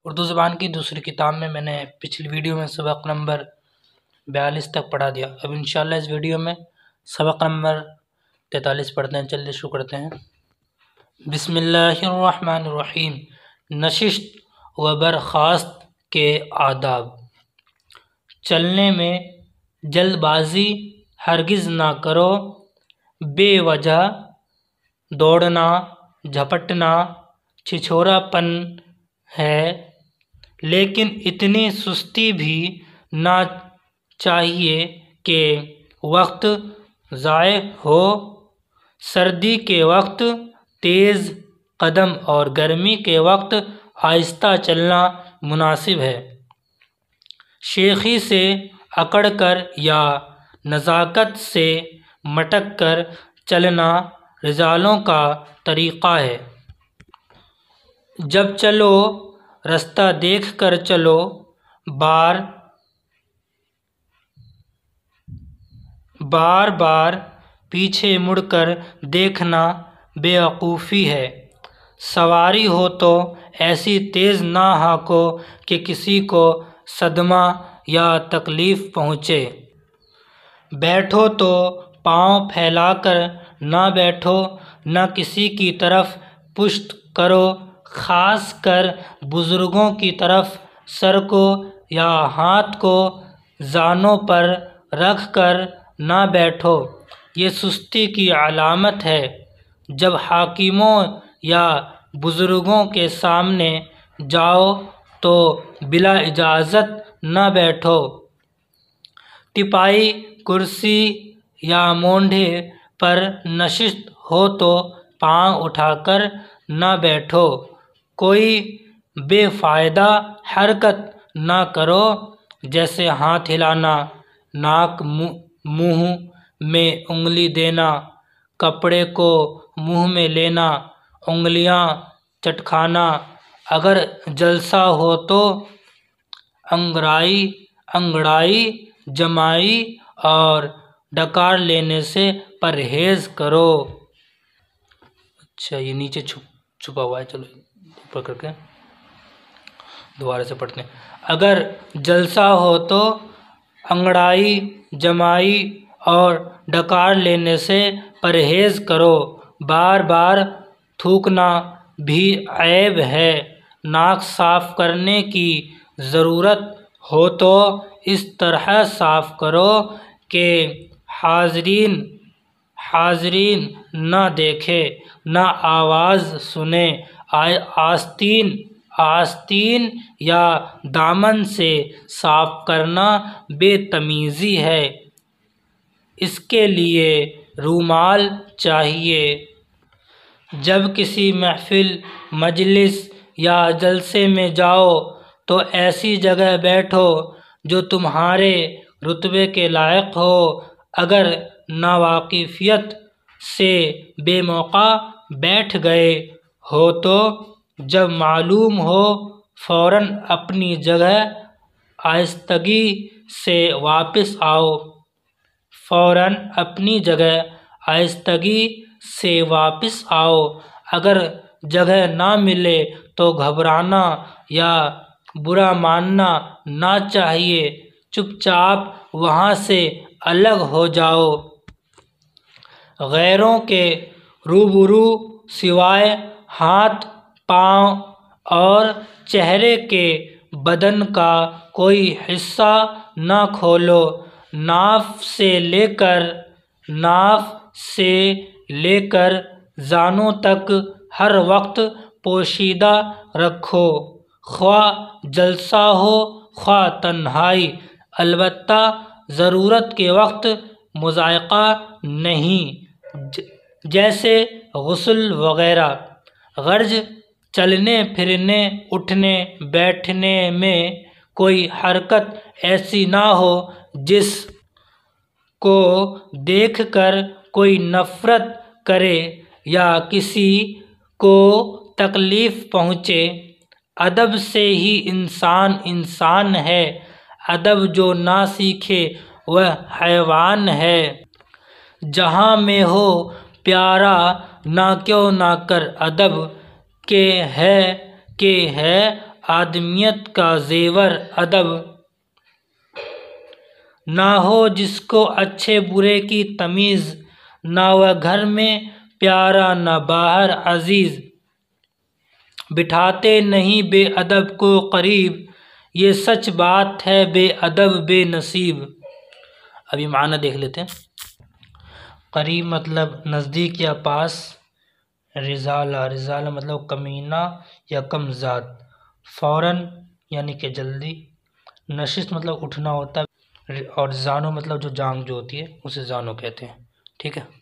اردو زبان کی دوسری کتاب میں نے پچھلی ویڈیو میں سبق نمبر 42 تک پڑھا دیا۔ اب انشاءاللہ اس ویڈیو میں سبق نمبر 43 پڑھتے ہیں۔ چلیے شروع کرتے ہیں۔ بسم اللہ الرحمن الرحیم۔ نشست و برخاست کے آداب۔ چلنے میں جلد بازی ہرگز نہ کرو۔ بے وجہ دوڑنا، جھپٹنا چھچھورا پن ہے، لیکن اتنی سستی بھی نہ چاہیے کہ وقت ضائع ہو۔ سردی کے وقت تیز قدم اور گرمی کے وقت آہستہ چلنا مناسب ہے۔ شیخی سے اکڑ کر یا نزاکت سے مٹک کر چلنا رجالوں کا طریقہ ہے۔ جب چلو رستہ دیکھ کر چلو، بار بار پیچھے مڑ کر دیکھنا بے وقوفی ہے۔ سواری ہو تو ایسی تیز نہ ہانکو کہ کسی کو صدمہ یا تکلیف پہنچے۔ بیٹھو تو پاؤں پھیلا کر نہ بیٹھو، نہ کسی کی طرف پشت کرو، خاص کر بزرگوں کی طرف سر کو یا ہاتھ کو زانوں پر رکھ کر نہ بیٹھو، یہ سستی کی علامت ہے۔ جب حاکموں یا بزرگوں کے سامنے جاؤ تو بلا اجازت نہ بیٹھو۔ ٹیپائی کرسی یا مونڈھے پر نشست ہو تو پاؤں اٹھا کر نہ بیٹھو۔ کوئی بے فائدہ حرکت نہ کرو، جیسے ہاتھ ہلانا، ناک منہ میں انگلی دینا، کپڑے کو منہ میں لینا، انگلیاں چٹکانا۔ اگر جلسہ ہو تو انگڑائی، جمائی اور ڈکار لینے سے پرہیز کرو۔ اچھا یہ نیچے چھپا ہوا ہے، چلو اوپر کر کے دوبارہ سے پڑھتے ہیں۔ اگر جلسہ ہو تو انگڑائی، جمائی اور ڈکار لینے سے پرہیز کرو۔ بار بار تھوکنا بھی عیب ہے۔ ناک صاف کرنے کی ضرورت ہو تو اس طرح صاف کرو کہ حاضرین نہ دیکھیں، نہ آواز سنیں۔ آستین یا دامن سے صاف کرنا بے تمیزی ہے، اس کے لیے رومال چاہیے۔ جب کسی محفل، مجلس یا جلسے میں جاؤ تو ایسی جگہ بیٹھو جو تمہارے رتبے کے لائق ہو۔ اگر ناواقفیت سے بے موقع بیٹھ گئے ہو تو جب معلوم ہو فوراً اپنی جگہ آہستگی سے واپس آؤ۔ اگر جگہ نہ ملے تو گھبرانا یا برا ماننا نہ چاہیے، چپ چاپ وہاں سے الگ ہو جاؤ۔ غیروں کے روبرو سوائے ہاتھ، پاؤں اور چہرے کے بدن کا کوئی حصہ نہ کھولو۔ ناف سے لے کر زانوں تک ہر وقت پوشیدہ رکھو، خواہ جلسہ ہو خواہ تنہائی، البتہ ضرورت کے وقت مضائقہ نہیں، جیسے غسل وغیرہ۔ غرض چلنے پھرنے، اٹھنے بیٹھنے میں کوئی حرکت ایسی نہ ہو جس کو دیکھ کر کوئی نفرت کرے یا کسی کو تکلیف پہنچے۔ ادب سے ہی انسان ہے، ادب جو نہ سیکھے وہ حیوان ہے۔ جہاں میں ہو پیارا نہ کیوں نہ کر ادب، کہ ہے آدمیت کا زیور ادب، نہ ہو جس کو اچھے برے کی تمیز، نہ وہ گھر میں پیارا نہ باہر عزیز، بٹھاتے نہیں بے ادب کو قریب، یہ سچ بات ہے بے ادب بے نصیب۔ ابھی معنی دیکھ لیتے ہیں۔ قریب مطلب نزدیک یا پاس، رزالہ مطلب کمینہ یا کم ذات، فوراً یعنی کہ جلدی، نشست مطلب اٹھنا ہوتا ہے، اور زانو مطلب جو جانگ جو ہوتی ہے اسے زانو کہتے ہیں۔ ٹھیک ہے۔